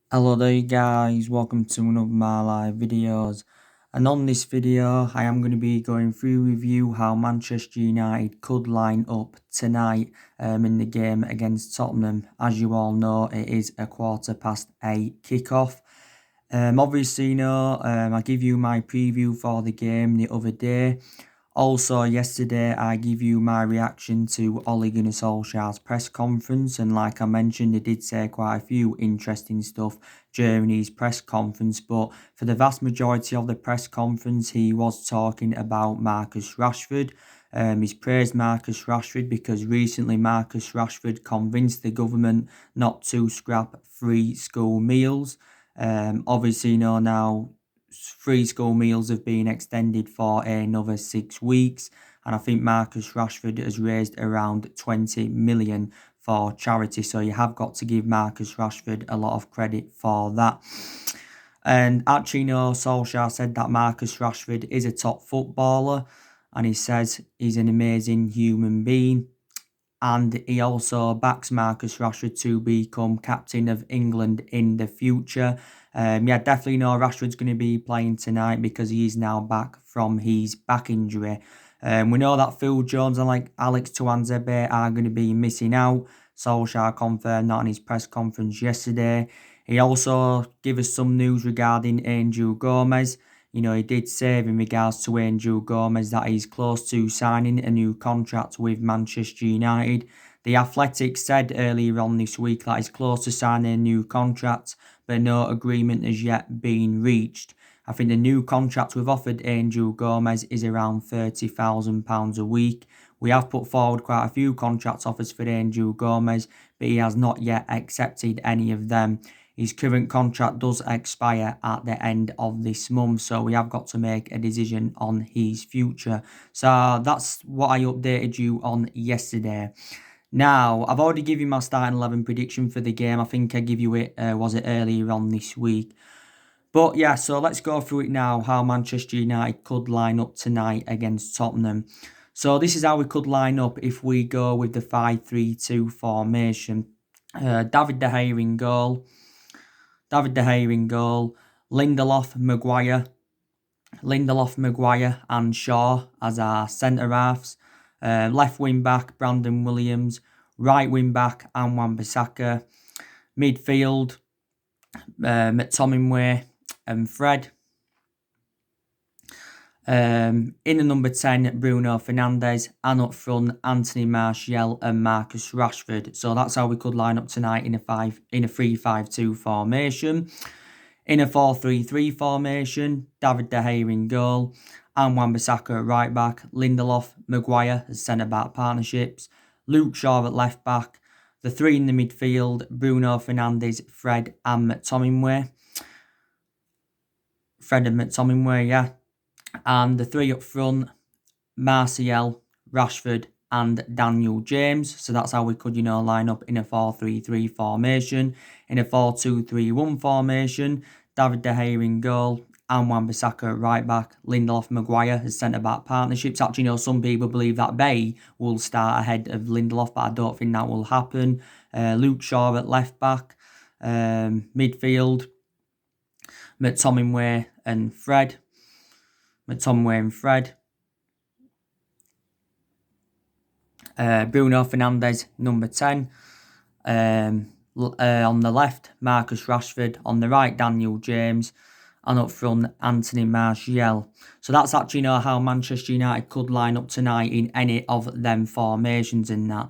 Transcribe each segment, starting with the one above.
Hello there guys, welcome to one of my live videos, and on this video I am going to be going through with you how Manchester United could line up tonight in the game against Tottenham. As you all know, it is a 8:15 kickoff. Obviously, I give you my preview for the game the other day. Also, yesterday I give you my reaction to Against Solsjaker's press conference, and like I mentioned, he did say quite a few interesting stuff during his press conference, but for the vast majority of the press conference, he was talking about Marcus Rashford. He's praised Marcus Rashford because recently Marcus Rashford convinced the government not to scrap free school meals. Obviously, now free school meals have been extended for another 6 weeks, and I think Marcus Rashford has raised around 20 million for charity. So you have got to give Marcus Rashford a lot of credit for that. And actually, Solskjaer said that Marcus Rashford is a top footballer, and he says he's an amazing human being. And he also backs Marcus Rashford to become captain of England in the future. Definitely Rashford's going to be playing tonight because he is now back from his back injury. We know that Phil Jones and like Alex Tuanzebe are going to be missing out. Solskjaer confirmed that on his press conference yesterday. He also gave us some news regarding Angel Gomez. He did say in regards to Angel Gomez that he's close to signing a new contract with Manchester United. The Athletic said earlier on this week that he's close to signing a new contract, but no agreement has yet been reached. I think the new contract we've offered Angel Gomez is around £30,000 a week. We have put forward quite a few contract offers for Angel Gomez, but he has not yet accepted any of them. His current contract does expire at the end of this month, so we have got to make a decision on his future. So that's what I updated you on yesterday. Now, I've already given you my starting 11 prediction for the game. I think I give you it, was it earlier on this week? But yeah, so let's go through it now, how Manchester United could line up tonight against Tottenham. So this is how we could line up if we go with the 5-3-2 formation. David De Gea in goal. Lindelof, Maguire and Shaw as our centre halves. Left wing back, Brandon Williams. Right wing back, Wan-Bissaka. Midfield, McTominay and Fred. In the number 10, Bruno Fernandes, and up front, Anthony Martial and Marcus Rashford. So that's how we could line up tonight in a 3-5-2 formation. In a 4-3-3 formation, David De Gea in goal, and Wan-Bissaka at right back, Lindelof, Maguire as centre-back partnerships, Luke Shaw at left back, the three in the midfield, Bruno Fernandes, Fred and McTominay. And the three up front, Martial, Rashford and Daniel James. So that's how we could, line up in a 4-3-3 formation. In a 4-2-3-1 formation, David De Gea in goal, and Wan-Bissaka at right back, Lindelof, Maguire as centre-back partnerships. Actually, some people believe that Bay will start ahead of Lindelof, but I don't think that will happen. Luke Shaw at left back. Midfield, McTominay and Fred. Bruno Fernandes, number 10. On the left, Marcus Rashford. On the right, Daniel James. And up front, Anthony Martial. So that's actually how Manchester United could line up tonight in any of them formations in that.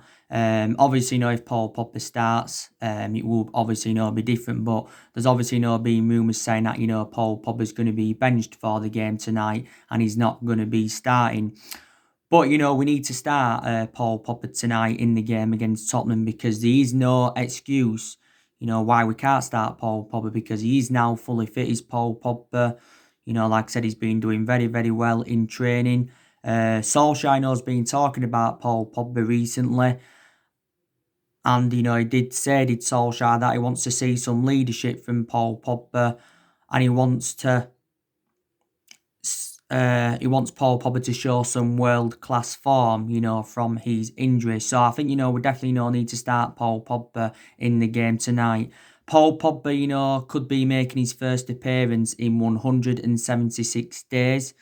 Obviously, if Paul Pogba starts, it will obviously be different. But there's obviously been rumours saying that Paul Pogba's going to be benched for the game tonight and he's not going to be starting. But, we need to start Paul Pogba tonight in the game against Tottenham because there is no excuse, why we can't start Paul Pogba because he is now fully fit. Is Paul Pogba, like I said, he's been doing very, very well in training. Solsjaker has been talking about Paul Pogba recently. And, he did Solskjaer, that he wants to see some leadership from Paul Pogba and he wants Paul Pogba to show some world-class form, from his injury. So I think, we definitely need to start Paul Pogba in the game tonight. Paul Pogb, could be making his first appearance in 176 days.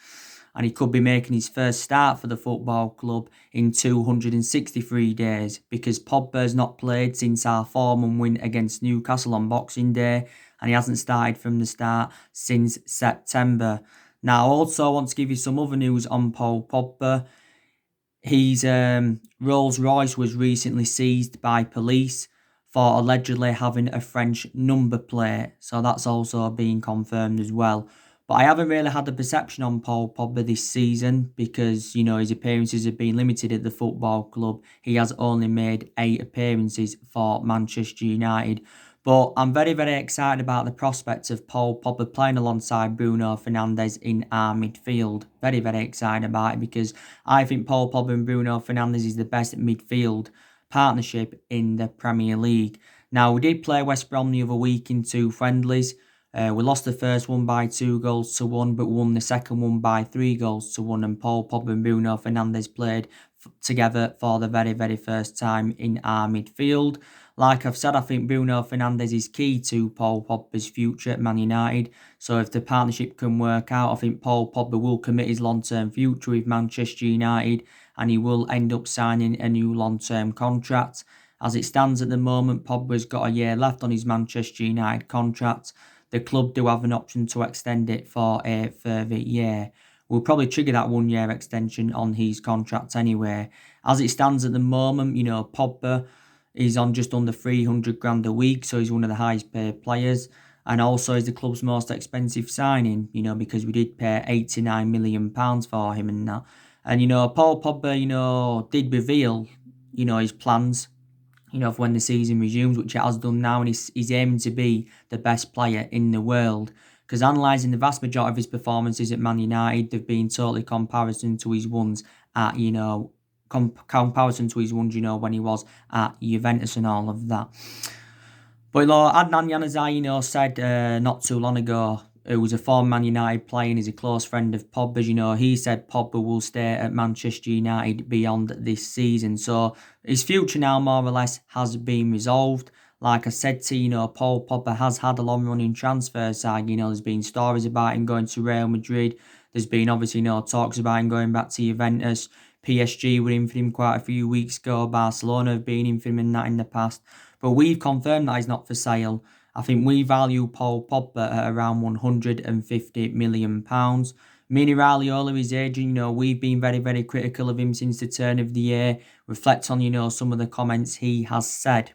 And he could be making his first start for the football club in 263 days, because Pogba's not played since our 4-1 win against Newcastle on Boxing Day, and he hasn't started from the start since September. Now, I also want to give you some other news on Paul Pogba. His Rolls Royce was recently seized by police for allegedly having a French number plate. So that's also being confirmed as well. But I haven't really had the perception on Paul Pogba this season because, his appearances have been limited at the football club. He has only made 8 appearances for Manchester United. But I'm very, very excited about the prospects of Paul Pogba playing alongside Bruno Fernandes in our midfield. Very, very excited about it because I think Paul Pogba and Bruno Fernandes is the best midfield partnership in the Premier League. Now, we did play West Brom the other week in 2 friendlies. We lost the first one by 2-1, but won the second one by 3-1. And Paul Pogba and Bruno Fernandes played together for the very, very first time in our midfield. Like I've said, I think Bruno Fernandes is key to Paul Pogba's future at Man United. So if the partnership can work out, I think Paul Pogba will commit his long-term future with Manchester United, and he will end up signing a new long-term contract. As it stands at the moment, Pogba's got a year left on his Manchester United contract. The club do have an option to extend it for a further year. We'll probably trigger that 1-year extension on his contract anyway. As it stands at the moment, Pogba is on just under 300 grand a week, so he's one of the highest paid players. And also is the club's most expensive signing, because we did pay £89 million for him and that. And, Paul Pogba, did reveal, his plans, for when the season resumes, which it has done now, and he's aiming to be the best player in the world. Because analysing the vast majority of his performances at Man United, they've been totally comparison to his ones at, comparison to his ones, when he was at Juventus and all of that. But Adnan Januzaj, said not too long ago, who was a former Man United player and is a close friend of Pogba's, he said Pogba will stay at Manchester United beyond this season. So his future now more or less has been resolved. Like I said to you, Paul Pogba has had a long-running transfer side. There's been stories about him going to Real Madrid. There's been obviously talks about him going back to Juventus. PSG were in for him quite a few weeks ago. Barcelona have been in for him and that in the past. But we've confirmed that he's not for sale. I think we value Paul Pogba at around £150 million. Mini Raiola, his agent, we've been very, very critical of him since the turn of the year. Reflect on, some of the comments he has said,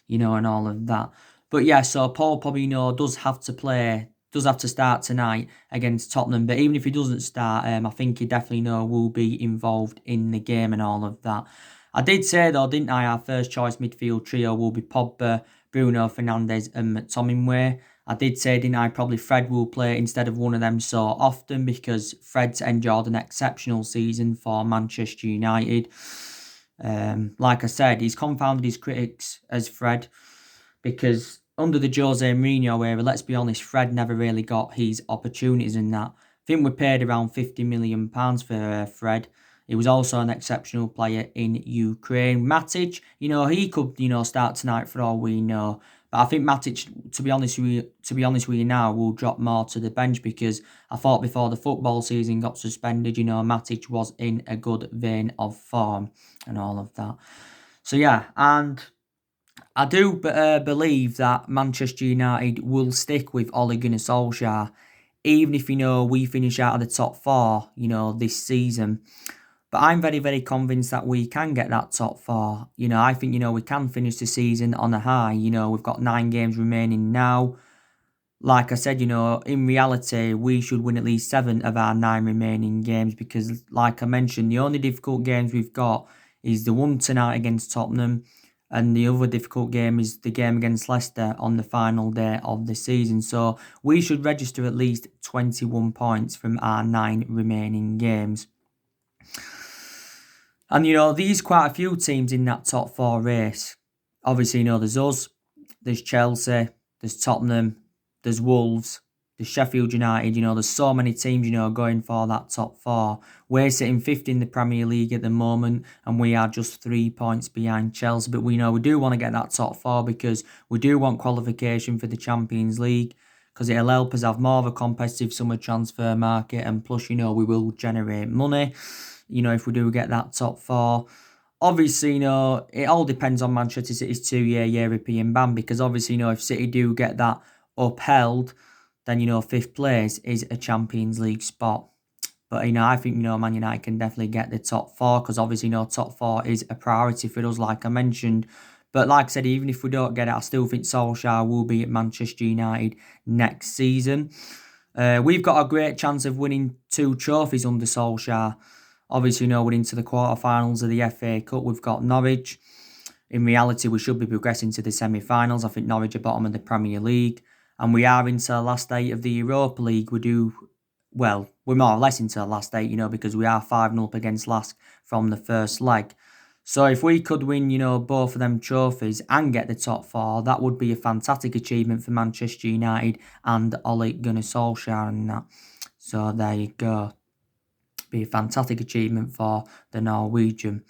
and all of that. But yeah, so Paul Pogba, does have to start tonight against Tottenham. But even if he doesn't start, I think he definitely, will be involved in the game and all of that. I did say, though, didn't I, our first choice midfield trio will be Pogba, Bruno Fernandes and McTominay. I did say, didn't I, probably Fred will play instead of one of them so often because Fred's enjoyed an exceptional season for Manchester United. Like I said, he's confounded his critics as Fred because under the Jose Mourinho era, let's be honest, Fred never really got his opportunities in that. I think we paid around £50 million for Fred. He was also an exceptional player in Ukraine. Matic, he could, start tonight for all we know. But I think Matic, to be honest with you now, will drop more to the bench because I thought before the football season got suspended, Matic was in a good vein of form and all of that. So yeah, and I do believe that Manchester United will stick with Ole Gunnar Solsjaker, even if, we finish out of the top 4, this season. But I'm very, very convinced that we can get that top 4. I think, we can finish the season on a high. We've got 9 games remaining now. Like I said, in reality, we should win at least 7 of our 9 remaining games because, like I mentioned, the only difficult games we've got is the one tonight against Tottenham, and the other difficult game is the game against Leicester on the final day of the season. So we should register at least 21 points from our 9 remaining games. And, there's quite a few teams in that top 4 race. Obviously, there's us, there's Chelsea, there's Tottenham, there's Wolves, the Sheffield United, there's so many teams, going for that top four. We're sitting fifth in the Premier League at the moment, and we are just 3 points behind Chelsea. But we know we do want to get that top four because we do want qualification for the Champions League, because it'll help us have more of a competitive summer transfer market, and plus, we will generate money, if we do get that top four. Obviously, it all depends on Manchester City's 2-year European ban, because obviously, if City do get that upheld, then, fifth place is a Champions League spot. But, I think, Man United can definitely get the top four, because obviously, top four is a priority for us, like I mentioned. But like I said, even if we don't get it, I still think Solskjaer will be at Manchester United next season. We've got a great chance of winning 2 trophies under Solskjaer. Obviously, we're into the quarterfinals of the FA Cup. We've got Norwich. In reality, we should be progressing to the semi-finals. I think Norwich are bottom of the Premier League. And we are into the last 8 of the Europa League. We're more or less into the last 8, because we are 5-0 up against Lask from the first leg. So if we could win, both of them trophies and get the top 4, that would be a fantastic achievement for Manchester United and Ole Gunnar Solskjaer and that. So there you go. Be a fantastic achievement for the Norwegian.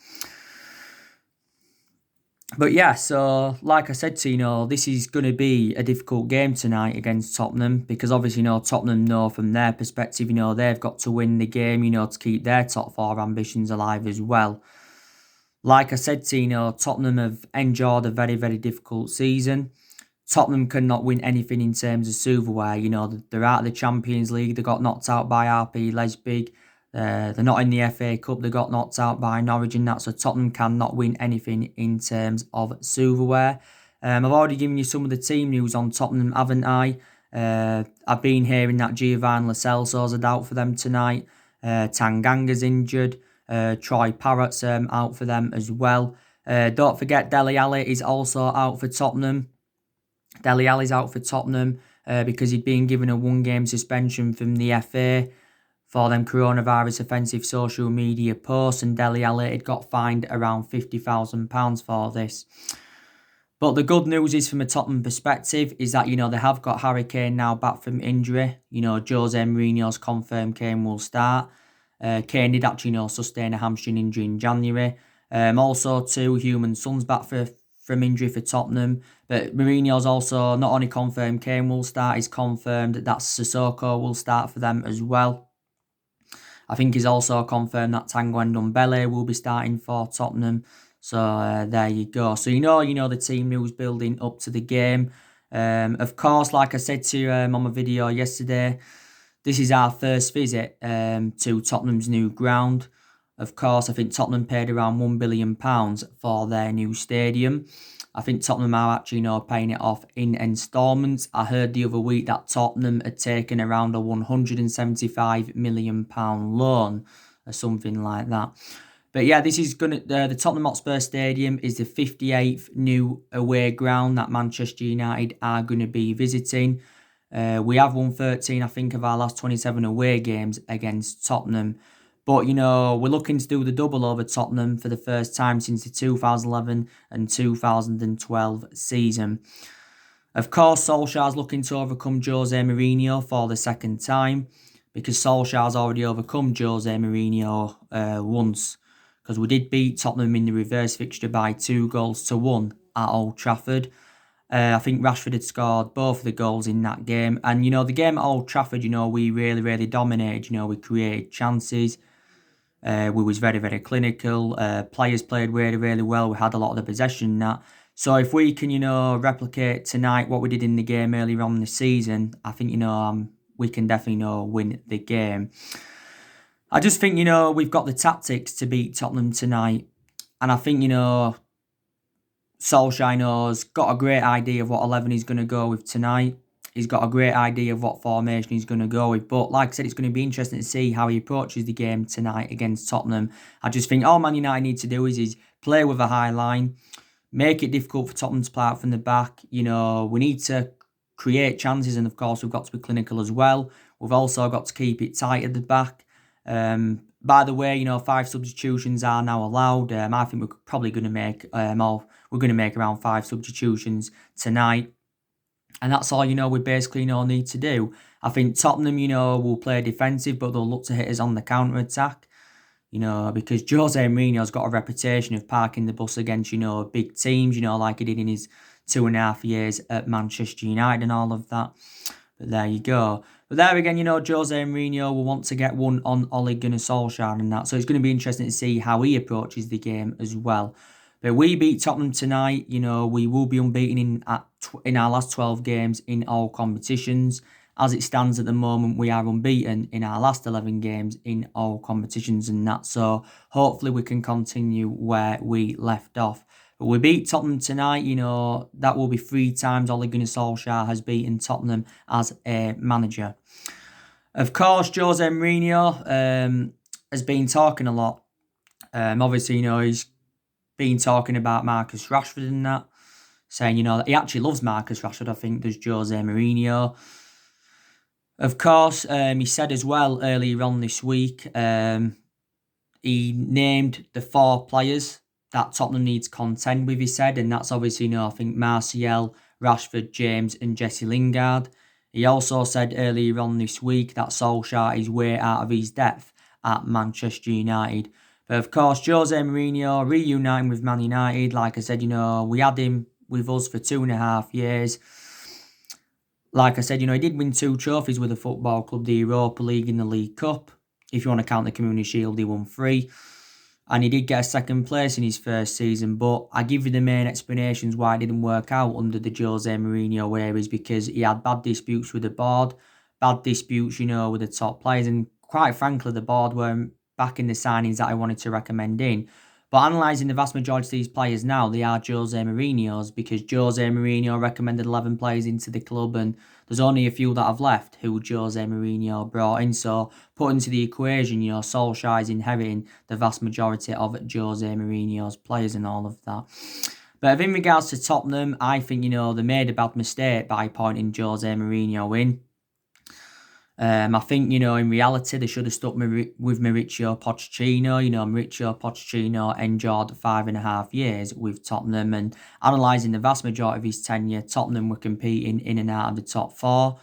But yeah, so like I said to you, this is going to be a difficult game tonight against Tottenham, because obviously, Tottenham know from their perspective, they've got to win the game, to keep their top 4 ambitions alive as well. Like I said to you, Tottenham have endured a very, very difficult season. Tottenham cannot win anything in terms of silverware. They're out of the Champions League. They got knocked out by RB Leipzig. They're not in the FA Cup. They got knocked out by Norwich and that. So Tottenham cannot win anything in terms of silverware. I've already given you some of the team news on Tottenham, haven't I? I've been hearing that Giovanni Lo Celso's a doubt for them tonight. Tanganga's injured. Troy Parrott's out for them as well. Don't forget Dele Alli is also out for Tottenham. Dele Alli's out for Tottenham because he'd been given a 1-game suspension from the FA for them coronavirus offensive social media posts, and Dele Alli had got fined around £50,000 for this. But the good news is, from a Tottenham perspective, is that, they have got Harry Kane now back from injury. Jose Mourinho's confirmed Kane will start. Kane did actually, sustain a hamstring injury in January. Also, too, Heung-min Son's back from injury for Tottenham. But Mourinho's also not only confirmed Kane will start, he's confirmed that Sissoko will start for them as well. I think he's also confirmed that Tanguy Ndombele will be starting for Tottenham. So there you go. So the team news building up to the game. Of course, like I said to you on my video yesterday, this is our first visit to Tottenham's new ground. Of course, I think Tottenham paid around £1 billion for their new stadium. I think Tottenham are actually, paying it off in instalments. I heard the other week that Tottenham had taken around a £175 million loan or something like that. But yeah, this is the Tottenham Hotspur Stadium is the 58th new away ground that Manchester United are going to be visiting. We have won 13, I think, of our last 27 away games against Tottenham. But, we're looking to do the double over Tottenham for the first time since the 2011 and 2012 season. Of course, Solskjaer's looking to overcome Jose Mourinho for the second time, because Solskjaer's already overcome Jose Mourinho once. Because we did beat Tottenham in the reverse fixture by 2-1 at Old Trafford. I think Rashford had scored both of the goals in that game. And, the game at Old Trafford, we really, really dominated. We created chances. We was very, very clinical. Players played really, really well. We had a lot of the possession and that. So if we can, replicate tonight what we did in the game earlier on in the season, I think, we can definitely, win the game. I just think, we've got the tactics to beat Tottenham tonight. And I think, Solskjaer has got a great idea of what 11 he's going to go with tonight. He's got a great idea of what formation he's going to go with. But like I said, it's going to be interesting to see how he approaches the game tonight against Tottenham. I just think all Man United need to do is play with a high line, make it difficult for Tottenham to play out from the back. We need to create chances, and of course we've got to be clinical as well. We've also got to keep it tight at the back. By the way, 5 substitutions are now allowed. I think we're probably going to make we're going to make around 5 substitutions tonight. And that's all, we basically, need to do. I think Tottenham, will play defensive, but they'll look to hit us on the counter-attack. Because Jose Mourinho's got a reputation of parking the bus against, big teams, like he did in his 2.5 years at Manchester United and all of that. But there you go. But there again, Jose Mourinho will want to get one on Ole Gunnar Solsjaker and that. So it's going to be interesting to see how he approaches the game as well. But we beat Tottenham tonight. We will be unbeaten in our last 12 games in all competitions. As it stands at the moment, we are unbeaten in our last 11 games in all competitions and that. So hopefully we can continue where we left off. But we beat Tottenham tonight. That will be 3 times Ole Gunnar Solskjaer has beaten Tottenham as a manager. Of course, Jose Mourinho has been talking a lot. Obviously, he's been talking about Marcus Rashford and that, saying, that he actually loves Marcus Rashford. I think there's Jose Mourinho. Of course, he said as well earlier on this week, he named the 4 players that Tottenham needs contend with, he said, and that's obviously, I think Martial, Rashford, James and Jesse Lingard. He also said earlier on this week that Solskjaer is way out of his depth at Manchester United. But of course, Jose Mourinho reuniting with Man United, like I said, we had him with us for 2.5 years. Like I said, he did win 2 trophies with the football club, the Europa League and the League Cup. If you want to count the Community Shield, he won 3. And he did get a 2nd place in his first season. But I give you the main explanations why it didn't work out under the Jose Mourinho era is because he had bad disputes with the board, bad disputes, with the top players. And quite frankly, the board weren't backing the signings that I wanted to recommend in. But analysing the vast majority of these players now, they are Jose Mourinho's because Jose Mourinho recommended 11 players into the club and there's only a few that have left who Jose Mourinho brought in. So put into the equation, Solskjaer is inheriting the vast majority of Jose Mourinho's players and all of that. But in regards to Tottenham, I think, they made a bad mistake by appointing Jose Mourinho in. I think, in reality, they should have stuck with Mauricio Pochettino. Mauricio Pochettino endured 5.5 years with Tottenham and analysing the vast majority of his tenure, Tottenham were competing in and out of the top 4.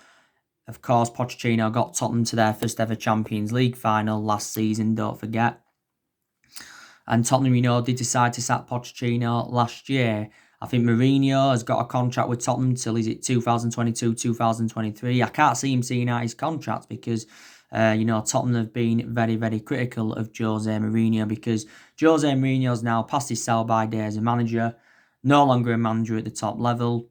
Of course, Pochettino got Tottenham to their first ever Champions League final last season, don't forget. And Tottenham, did decide to sack Pochettino last year. I think Mourinho has got a contract with Tottenham till is it 2022, 2023. I can't see him seeing out his contract because, Tottenham have been very, very critical of Jose Mourinho because Jose Mourinho's now past his sell-by day as a manager, no longer a manager at the top level.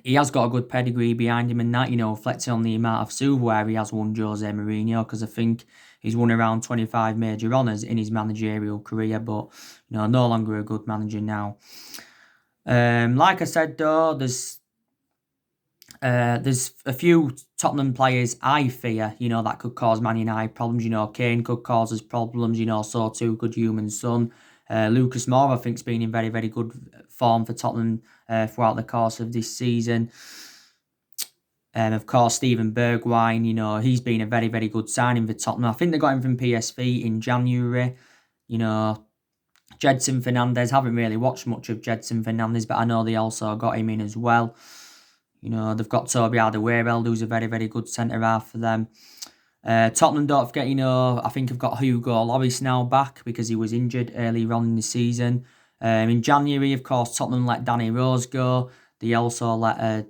He has got a good pedigree behind him and that, reflecting on the amount of silverware he has won Jose Mourinho because I think he's won around 25 major honours in his managerial career, but, no longer a good manager now. Like I said though, there's a few Tottenham players I fear, that could cause Man United problems. Kane could cause us problems, so too could Heung-min Son. Lucas Moura, I think, has been in very, very good form for Tottenham throughout the course of this season. Of course, Steven Bergwijn, he's been a very, very good signing for Tottenham. I think they got him from PSV in January. Gedson Fernandes, haven't really watched much of Gedson Fernandes, but I know they also got him in as well. They've got Toby Alderweireld, who's a very, very good centre-half for them. Tottenham, don't forget, I think I've got Hugo Lloris now back because he was injured earlier on in the season. In January, of course, Tottenham let Danny Rose go. They also let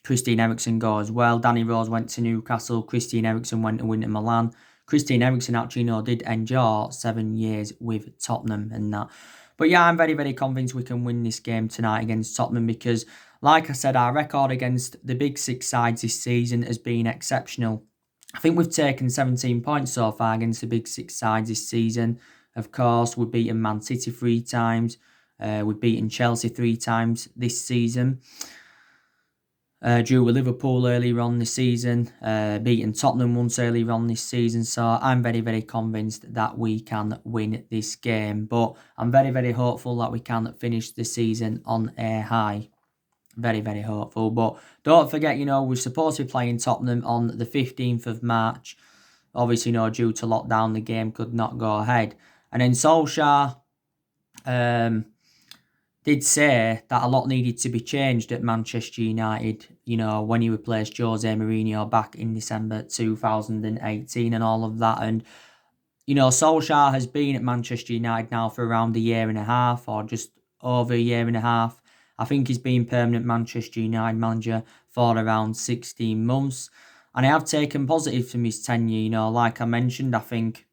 Christian Eriksen go as well. Danny Rose went to Newcastle. Christian Eriksen went to Inter Milan. Christian Eriksen actually, did endure 7 years with Tottenham and that. But yeah, I'm very, very convinced we can win this game tonight against Tottenham because, like I said, our record against the big 6 sides this season has been exceptional. I think we've taken 17 points so far against the big 6 sides this season. Of course, we've beaten Man City 3 times. We've beaten Chelsea 3 times this season. Drew with Liverpool earlier on this season, beating Tottenham once earlier on this season. So I'm very, very convinced that we can win this game. But I'm very, very hopeful that we can finish the season on a high. Very, very hopeful. But don't forget, we're supposed to be playing Tottenham on the 15th of March. Obviously, due to lockdown, the game could not go ahead. And then Solskjaer, did say that a lot needed to be changed at Manchester United, when he replaced Jose Mourinho back in December 2018 and all of that. And, Solskjaer has been at Manchester United now for around a year and a half, or just over a year and a half. I think he's been permanent Manchester United manager for around 16 months. And I have taken positive from his tenure, like I mentioned. I think,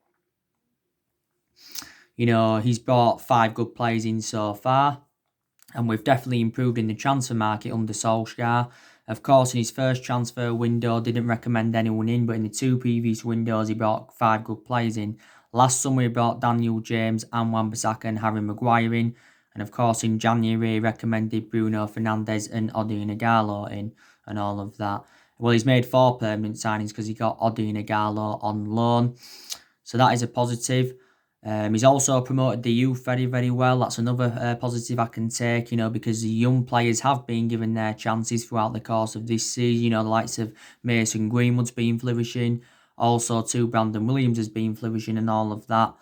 he's brought 5 good players in so far. And we've definitely improved in the transfer market under Solskjaer. Of course, in his first transfer window, didn't recommend anyone in, but in the 2 previous windows, he brought 5 good players in. Last summer, he brought Daniel James and Wan-Bissaka and Harry Maguire in. And of course, in January, he recommended Bruno Fernandes and Odion Ighalo in and all of that. Well, he's made 4 permanent signings because he got Odion Ighalo on loan. So that is a positive. He's also promoted the youth very, very well. That's another positive I can take, because the young players have been given their chances throughout the course of this season. The likes of Mason Greenwood's been flourishing. Also, too, Brandon Williams has been flourishing and all of that.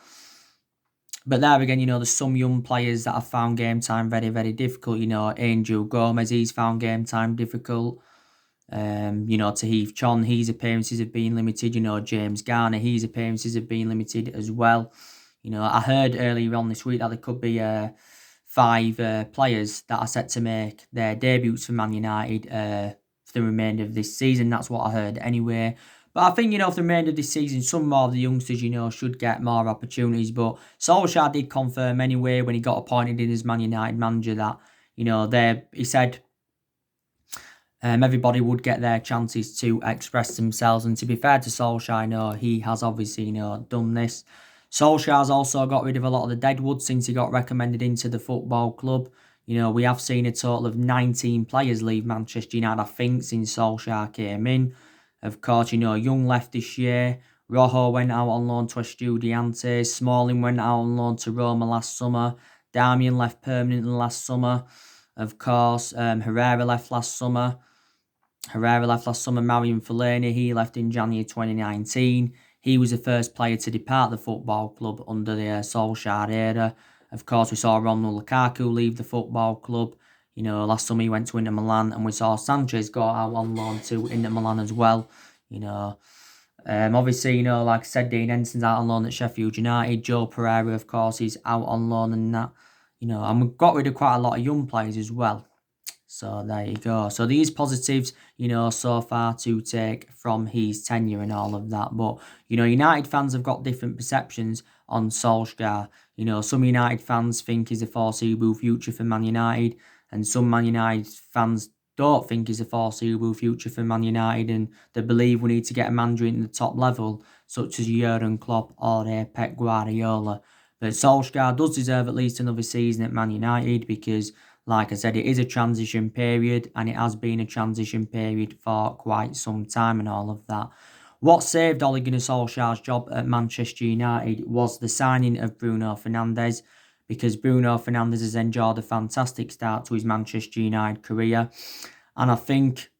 But there again, there's some young players that have found game time very, very difficult. Angel Gomez, he's found game time difficult. Tahith Chon, his appearances have been limited. James Garner, his appearances have been limited as well. I heard earlier on this week that there could be 5 players that are set to make their debuts for Man United for the remainder of this season. That's what I heard anyway. But I think, for the remainder of this season, some more of the youngsters, should get more opportunities. But Solskjaer did confirm anyway when he got appointed in as Man United manager that, he said everybody would get their chances to express themselves. And to be fair to Solskjaer, he has obviously, done this. Solskjaer's also got rid of a lot of the deadwood since he got recommended into the football club. We have seen a total of 19 players leave Manchester United, I think, since Solskjaer came in. Of course, Young left this year. Rojo went out on loan to Estudiantes. Smalling went out on loan to Roma last summer. Darmian left permanently last summer. Of course, Herrera left last summer. Marion Fellaini, he left in January 2019. He was the first player to depart the football club under the Solskjaer era. Of course, we saw Romelu Lukaku leave the football club. Last summer he went to Inter Milan, and we saw Sanchez go out on loan to Inter Milan as well. Obviously, like I said, Dean Henderson's out on loan at Sheffield United. Joe Pereira, of course, is out on loan and that. And we've got rid of quite a lot of young players as well. So there you go. So these positives, so far to take from his tenure and all of that. But, United fans have got different perceptions on Solskjaer. Some United fans think he's a foreseeable future for Man United, and some Man United fans don't think he's a foreseeable future for Man United, and they believe we need to get a manager in the top level, such as Jurgen Klopp or Pep Guardiola. But Solskjaer does deserve at least another season at Man United because, like I said, it is a transition period, and it has been a transition period for quite some time and all of that. What saved Ole Gunnar Solskjaer's job at Manchester United was the signing of Bruno Fernandes, because Bruno Fernandes has enjoyed a fantastic start to his Manchester United career. And I think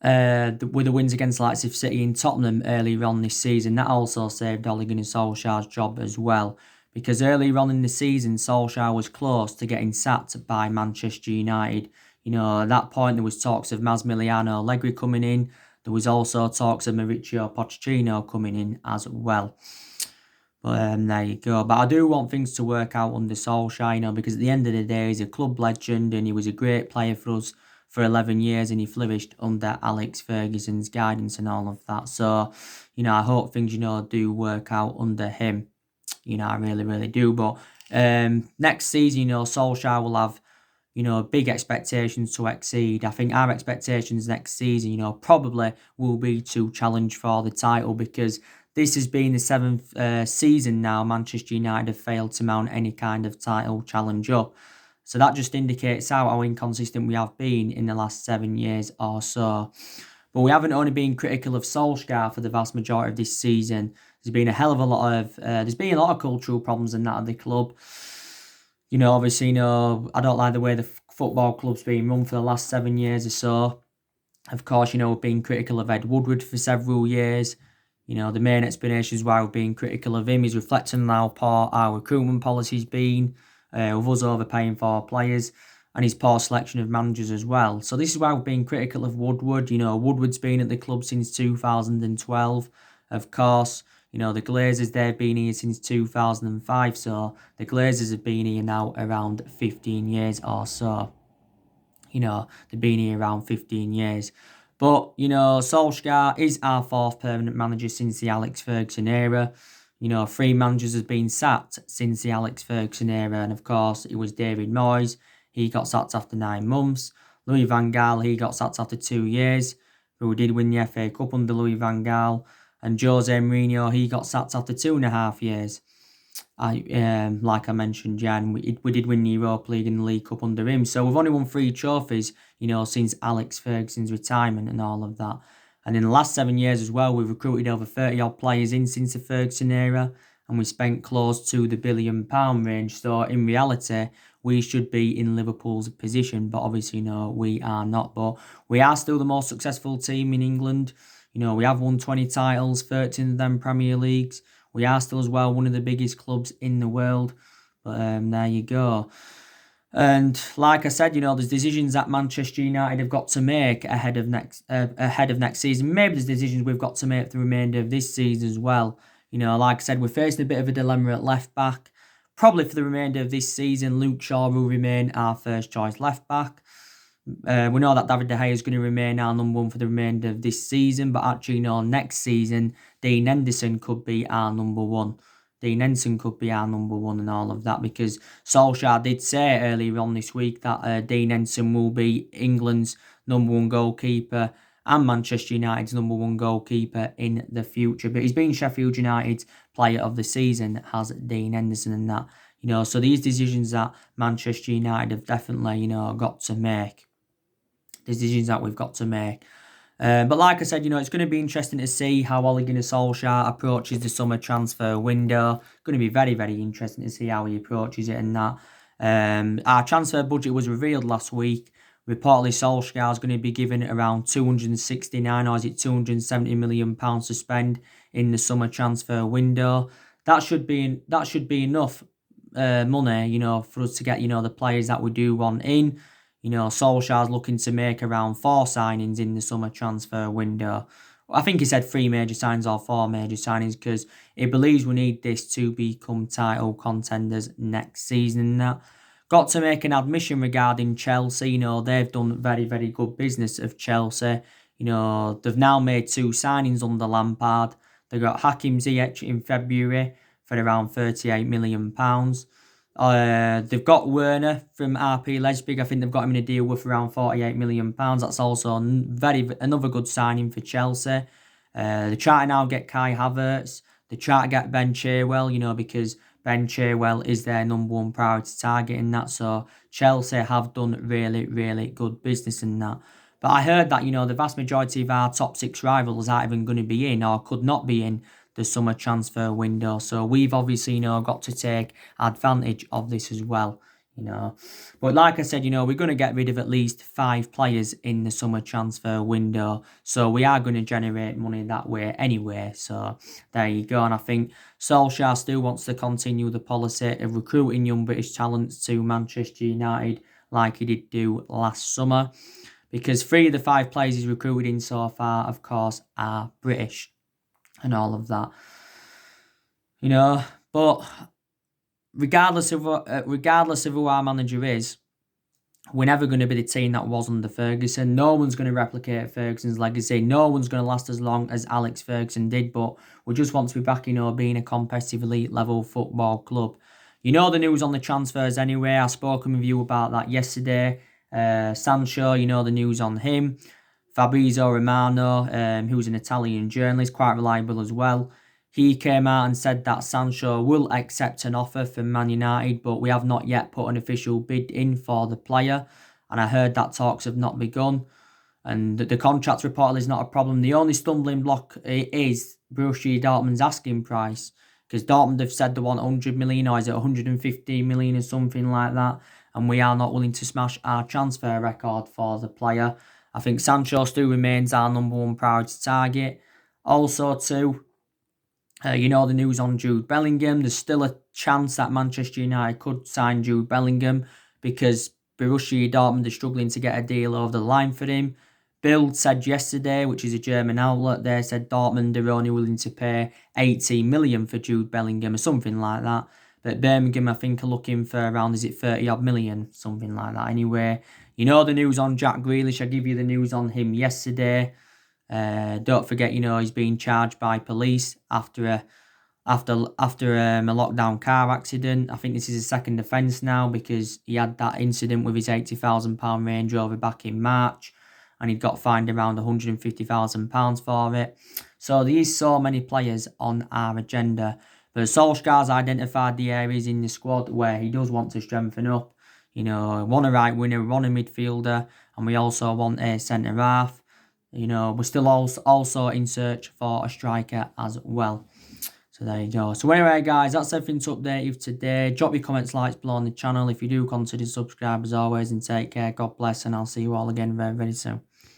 with the wins against Leipzig City and Tottenham earlier on this season, that also saved Ole Gunnar Solskjaer's job as well. Because earlier on in the season, Solskjaer was close to getting sacked by Manchester United. At that point, there was talks of Massimiliano Allegri coming in. There was also talks of Mauricio Pochettino coming in as well. But there you go. But I do want things to work out under Solskjaer, because at the end of the day, he's a club legend and he was a great player for us for 11 years, and he flourished under Alex Ferguson's guidance and all of that. So, I hope things, do work out under him. I really, really do. But next season, Solskjaer will have, big expectations to exceed. I think our expectations next season, probably will be to challenge for the title, because this has been the 7th season now Manchester United have failed to mount any kind of title challenge up. So that just indicates how inconsistent we have been in the last 7 years or so. But we haven't only been critical of Solskjaer for the vast majority of this season. There's been a lot of cultural problems in that of the club. Obviously, I don't like the way the football club's been run for the last 7 years or so. Of course, we've been critical of Ed Woodward for several years. The main explanations why we've been critical of him is reflecting on how poor our recruitment policy's been. with us overpaying for players and his poor selection of managers as well. So this is why we've been critical of Woodward. Woodward's been at the club since 2012, of course. The Glazers, they've been here since 2005, so the Glazers have been here now around 15 years or so. They've been here around 15 years. But, Solskjaer is our fourth permanent manager since the Alex Ferguson era. 3 managers have been sacked since the Alex Ferguson era. And, of course, it was David Moyes. He got sacked after 9 months. Louis van Gaal, he got sacked after 2 years. Who did win the FA Cup under Louis van Gaal. And Jose Mourinho, he got sacked after 2.5 years. Like I mentioned, Jan, we did win the Europa League and the League Cup under him. So we've only won 3 trophies, since Alex Ferguson's retirement and all of that. And in the last 7 years as well, we've recruited over 30-odd players in since the Ferguson era. And we spent close to the £1 billion range. So in reality, we should be in Liverpool's position. But obviously, no, we are not. But we are still the most successful team in England. We have won 20 titles, 13 of them Premier Leagues. We are still as well one of the biggest clubs in the world. But there you go. And like I said, there's decisions that Manchester United have got to make ahead of next season. Maybe there's decisions we've got to make for the remainder of this season as well. Like I said, we're facing a bit of a dilemma at left back. Probably for the remainder of this season, Luke Shaw will remain our first choice left back. We know that David De Gea is going to remain our number 1 for the remainder of this season, but actually, next season, Dean Henderson could be our number 1. Dean Henderson could be our number 1 and all of that, because Solskjaer did say earlier on this week that Dean Henderson will be England's number 1 goalkeeper and Manchester United's number 1 goalkeeper in the future. But he's been Sheffield United's player of the season, has Dean Henderson and that. So these decisions that Manchester United have definitely, got to make. Decisions that we've got to make. But like I said, it's going to be interesting to see how Ole Gunnar Solskjaer approaches the summer transfer window. Going to be very, very interesting to see how he approaches it and that. Our transfer budget was revealed last week. Reportedly, Solskjaer is going to be given around 269 or is it 270 million pounds to spend in the summer transfer window. That should be enough money, for us to get, the players that we do want in. Solskjaer's looking to make around 4 signings in the summer transfer window. I think he said 3 major signings or 4 major signings because he believes we need this to become title contenders next season and that. Got to make an admission regarding Chelsea. They've done very, very good business of Chelsea. They've now made 2 signings under Lampard. They got Hakim Ziyech in February for around £38 million. They've got Werner from RP Leipzig. I think they've got him in a deal worth around £48 million. That's also another good signing for Chelsea. They try to now get Kai Havertz. They try to get Ben Chilwell, because Ben Chilwell is their number 1 priority target in that. So Chelsea have done really, really good business in that. But I heard that, the vast majority of our top 6 rivals aren't even going to be in or could not be in the summer transfer window. So we've obviously, got to take advantage of this as well, But like I said, we're going to get rid of at least 5 players in the summer transfer window. So we are going to generate money that way anyway. So there you go. And I think Solskjaer still wants to continue the policy of recruiting young British talents to Manchester United like he did do last summer. Because 3 of the 5 players he's recruited in so far, of course, are British. And all of that, But regardless of who our manager is, we're never going to be the team that was under Ferguson. No one's going to replicate Ferguson's legacy. No one's going to last as long as Alex Ferguson did. But we just want to be back, being a competitive elite level football club. The news on the transfers anyway. I've spoken with you about that yesterday. Sancho, the news on him. Fabrizio Romano, who's an Italian journalist, quite reliable as well. He came out and said that Sancho will accept an offer from Man United, but we have not yet put an official bid in for the player. And I heard that talks have not begun. And the contract reportedly is not a problem. The only stumbling block is Borussia Dortmund's asking price. Because Dortmund have said they want 100 million or is it 115 million or something like that. And we are not willing to smash our transfer record for the player. I think Sancho still remains our number 1 priority target. Also, too, You know the news on Jude Bellingham. There's still a chance that Manchester United could sign Jude Bellingham because Borussia Dortmund are struggling to get a deal over the line for him. Bild said yesterday, which is a German outlet, they said Dortmund are only willing to pay 18 million for Jude Bellingham or something like that. But Birmingham, I think, are looking for around, is it 30 odd million? Something like that. Anyway, you know the news on Jack Grealish. I give you the news on him yesterday. Don't forget, he's being charged by police after a lockdown car accident. I think this is his second offence now because he had that incident with his £80,000 Range Rover back in March, and he got fined around £150,000 for it. So there is so many players on our agenda. But Solskjaer's identified the areas in the squad where he does want to strengthen up. Want a right winger, want a midfielder, and we also want a centre half. We're still also in search for a striker as well. So there you go. So anyway, guys, that's everything to update you today. Drop your comments, likes below on the channel. If you do, consider subscribe as always, and take care. God bless, and I'll see you all again very, very soon.